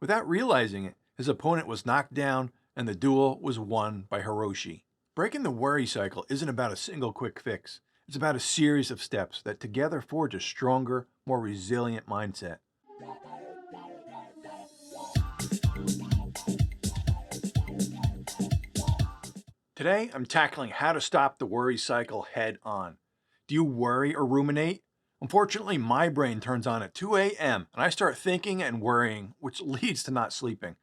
Without realizing it, his opponent was knocked down and the duel was won by Hiroshi. Breaking the worry cycle isn't about a single quick fix. It's about a series of steps that together forge a stronger, more resilient mindset. Today, I'm tackling how to stop the worry cycle head on. Do you worry or ruminate? Unfortunately, my brain turns on at 2 a.m. and I start thinking and worrying, which leads to not sleeping.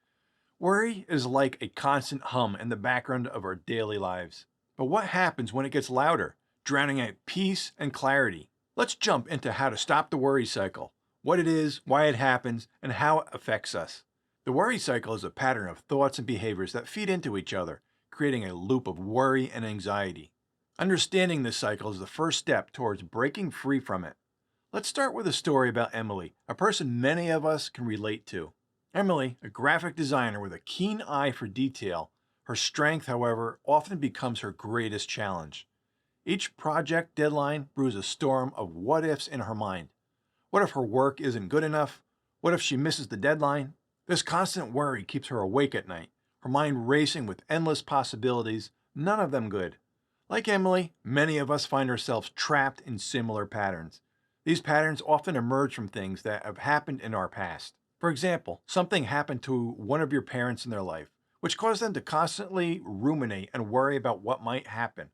Worry is like a constant hum in the background of our daily lives. But what happens when it gets louder, drowning out peace and clarity? Let's jump into how to stop the worry cycle, what it is, why it happens, and how it affects us. The worry cycle is a pattern of thoughts and behaviors that feed into each other, creating a loop of worry and anxiety. Understanding this cycle is the first step towards breaking free from it. Let's start with a story about Emily, a person many of us can relate to. Emily, a graphic designer with a keen eye for detail, her strength, however, often becomes her greatest challenge. Each project deadline brews a storm of what ifs in her mind. What if her work isn't good enough? What if she misses the deadline? This constant worry keeps her awake at night, her mind racing with endless possibilities, none of them good. Like Emily, many of us find ourselves trapped in similar patterns. These patterns often emerge from things that have happened in our past. For example, something happened to one of your parents in their life, which caused them to constantly ruminate and worry about what might happen.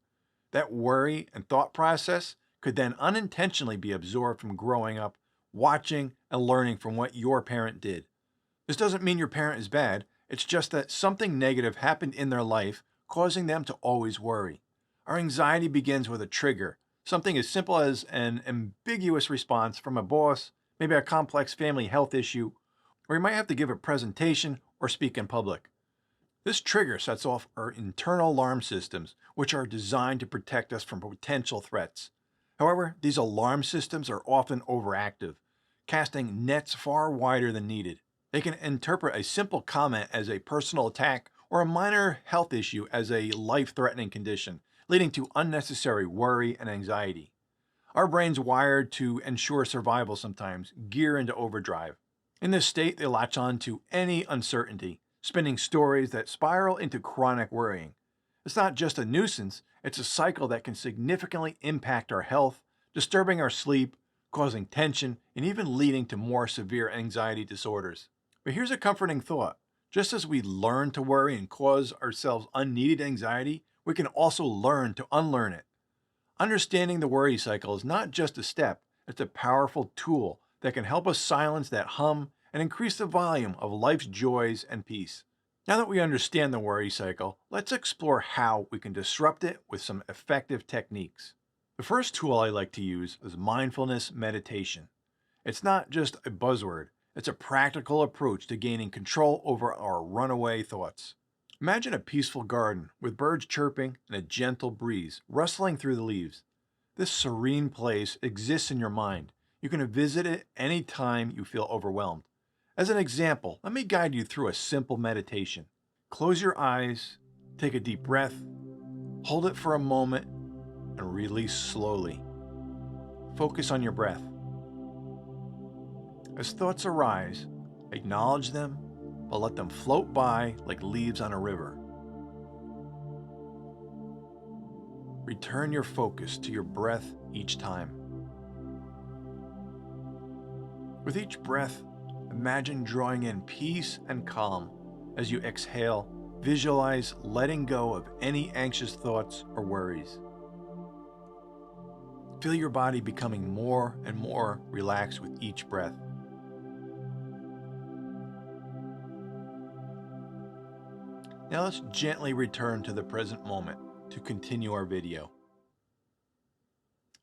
That worry and thought process could then unintentionally be absorbed from growing up, watching, and learning from what your parent did. This doesn't mean your parent is bad, it's just that something negative happened in their life, causing them to always worry. Our anxiety begins with a trigger, something as simple as an ambiguous response from a boss, maybe a complex family health issue, or you might have to give a presentation or speak in public. This trigger sets off our internal alarm systems, which are designed to protect us from potential threats. However, these alarm systems are often overactive, casting nets far wider than needed. They can interpret a simple comment as a personal attack or a minor health issue as a life-threatening condition, leading to unnecessary worry and anxiety. Our brains wired to ensure survival sometimes gear into overdrive. In this state, they latch on to any uncertainty, spinning stories that spiral into chronic worrying. It's not just a nuisance, it's a cycle that can significantly impact our health, disturbing our sleep, causing tension, and even leading to more severe anxiety disorders. But here's a comforting thought. Just as we learn to worry and cause ourselves unneeded anxiety, we can also learn to unlearn it. Understanding the worry cycle is not just a step, it's a powerful tool that can help us silence that hum and increase the volume of life's joys and peace. Now that we understand the worry cycle, let's explore how we can disrupt it with some effective techniques. The first tool I like to use is mindfulness meditation. It's not just a buzzword, it's a practical approach to gaining control over our runaway thoughts. Imagine a peaceful garden with birds chirping and a gentle breeze rustling through the leaves. This serene place exists in your mind. You can visit it anytime you feel overwhelmed. As an example, let me guide you through a simple meditation. Close your eyes, take a deep breath, hold it for a moment, and release slowly. Focus on your breath. As thoughts arise, acknowledge them, but let them float by like leaves on a river. Return your focus to your breath each time. With each breath, imagine drawing in peace and calm. As you exhale, visualize letting go of any anxious thoughts or worries. Feel your body becoming more and more relaxed with each breath. Now let's gently return to the present moment to continue our video.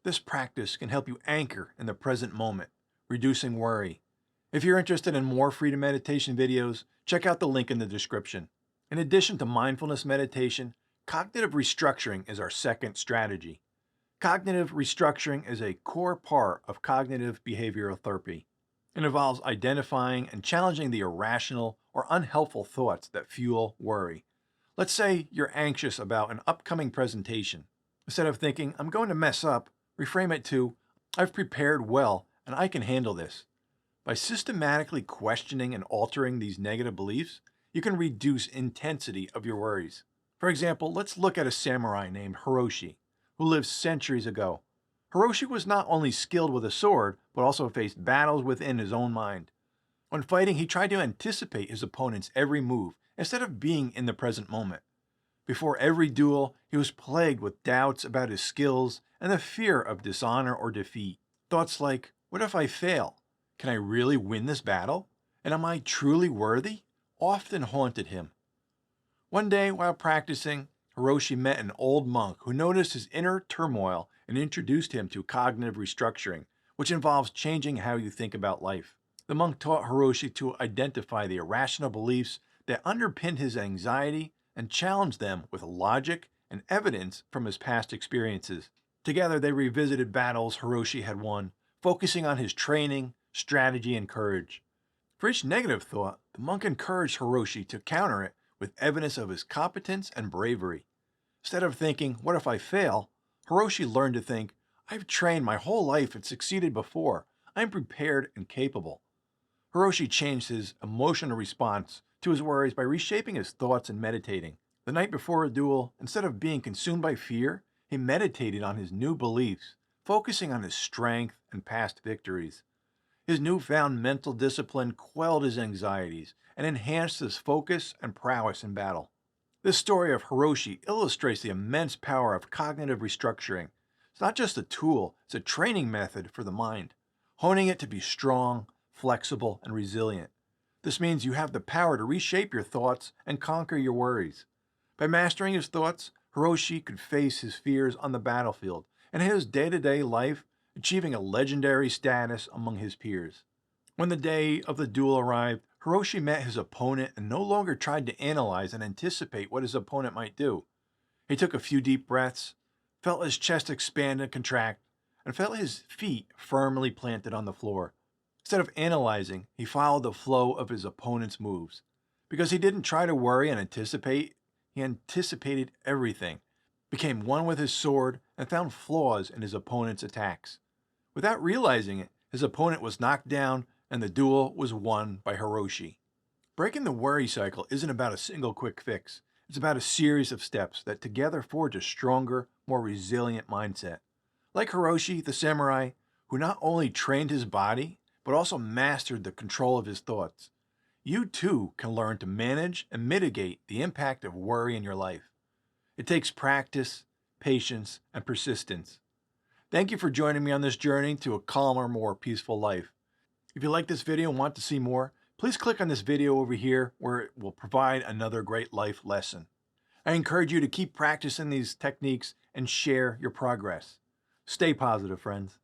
This practice can help you anchor in the present moment, reducing worry. If you're interested in more freedom meditation videos, check out the link in the description. In addition to mindfulness meditation, cognitive restructuring is our second strategy. Cognitive restructuring is a core part of cognitive behavioral therapy. It involves identifying and challenging the irrational or unhelpful thoughts that fuel worry. Let's say you're anxious about an upcoming presentation. Instead of thinking, I'm going to mess up, reframe it to, I've prepared well and I can handle this. By systematically questioning and altering these negative beliefs, you can reduce intensity of your worries. For example, let's look at a samurai named Hiroshi, who lived centuries ago. Hiroshi was not only skilled with a sword, but also faced battles within his own mind. When fighting, he tried to anticipate his opponent's every move instead of being in the present moment. Before every duel, he was plagued with doubts about his skills and the fear of dishonor or defeat. Thoughts like, what if I fail? Can I really win this battle? And am I truly worthy? Often haunted him. One day, while practicing, Hiroshi met an old monk who noticed his inner turmoil and introduced him to cognitive restructuring, which involves changing how you think about life. The monk taught Hiroshi to identify the irrational beliefs that underpinned his anxiety and challenged them with logic and evidence from his past experiences. Together, they revisited battles Hiroshi had won, focusing on his training, strategy, and courage. For each negative thought, the monk encouraged Hiroshi to counter it with evidence of his competence and bravery. Instead of thinking, what if I fail? Hiroshi learned to think, I've trained my whole life and succeeded before. I'm prepared and capable. Hiroshi changed his emotional response to his worries by reshaping his thoughts and meditating. The night before a duel, instead of being consumed by fear, he meditated on his new beliefs, focusing on his strength and past victories. His newfound mental discipline quelled his anxieties and enhanced his focus and prowess in battle. This story of Hiroshi illustrates the immense power of cognitive restructuring. It's not just a tool, it's a training method for the mind, honing it to be strong, flexible, and resilient. This means you have the power to reshape your thoughts and conquer your worries. By mastering his thoughts, Hiroshi could face his fears on the battlefield and his day-to-day life, achieving a legendary status among his peers. When the day of the duel arrived, Hiroshi met his opponent and no longer tried to analyze and anticipate what his opponent might do. He took a few deep breaths, felt his chest expand and contract, and felt his feet firmly planted on the floor. Instead of analyzing, he followed the flow of his opponent's moves. Because he didn't try to worry and anticipate, he anticipated everything, became one with his sword, and found flaws in his opponent's attacks. Without realizing it, his opponent was knocked down and the duel was won by Hiroshi. Breaking the worry cycle isn't about a single quick fix. It's about a series of steps that together forge a stronger, more resilient mindset. Like Hiroshi, the samurai, who not only trained his body, but also mastered the control of his thoughts. You too can learn to manage and mitigate the impact of worry in your life. It takes practice, patience, and persistence. Thank you for joining me on this journey to a calmer, more peaceful life. If you like this video and want to see more, please click on this video over here where it will provide another great life lesson. I encourage you to keep practicing these techniques and share your progress. Stay positive, friends.